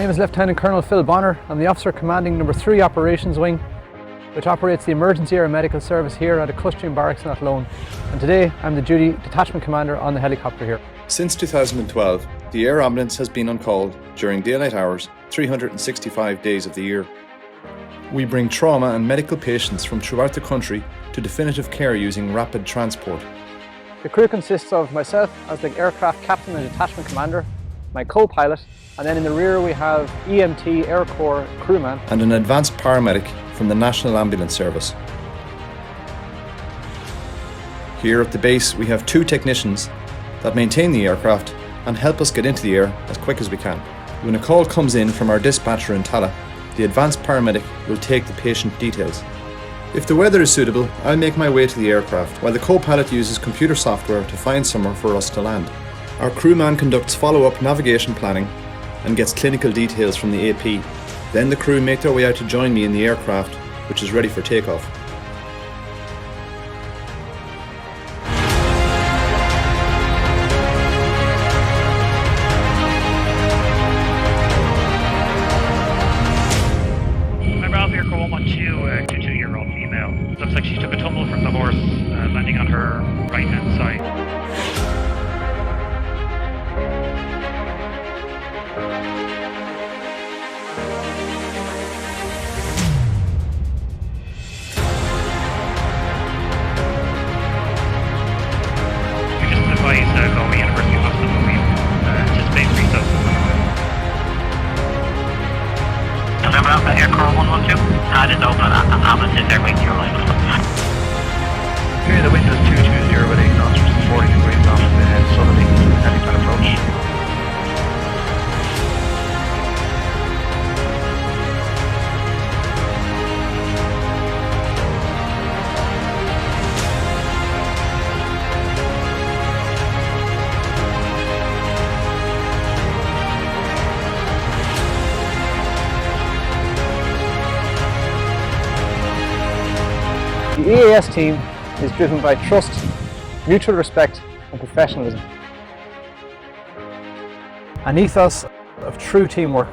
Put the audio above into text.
name is Lieutenant Colonel Phil Bonner. I'm the officer commanding No. 3 Operations Wing, which operates the Emergency Aeromedical Service here at Equestrian Barracks in Athlone. And today I'm the duty detachment commander on the helicopter here. Since 2012, the air ambulance has been on call during daylight hours 365 days of the year. We bring trauma and medical patients from throughout the country to definitive care using rapid transport. The crew consists of myself as the aircraft captain and detachment commander, my co-pilot, and then in the rear we have EMT Air Corps crewman and an advanced paramedic from the National Ambulance Service. Here at the base we have 2 technicians that maintain the aircraft and help us get into the air as quick as we can. When a call comes in from our dispatcher in Tala, the advanced paramedic will take the patient details. If the weather is suitable, I'll make my way to the aircraft while the co-pilot uses computer software to find somewhere for us to land. Our crewman conducts follow-up navigation planning and gets clinical details from the AP. Then the crew make their way out to join me in the aircraft, which is ready for takeoff. Air Corps 112, 22-year-old female. Looks like she took a tumble from the horse, landing on her right-hand side. We just advised Galway University Hospital we anticipate results. November Alpha Air Corps 112. Pad is open and ambulance is there waiting your line. Okay, the wind is 220 with 8 knots, which is 40 degrees off the southerly helipad approach. The EAS team is driven by trust, mutual respect and professionalism. An ethos of true teamwork.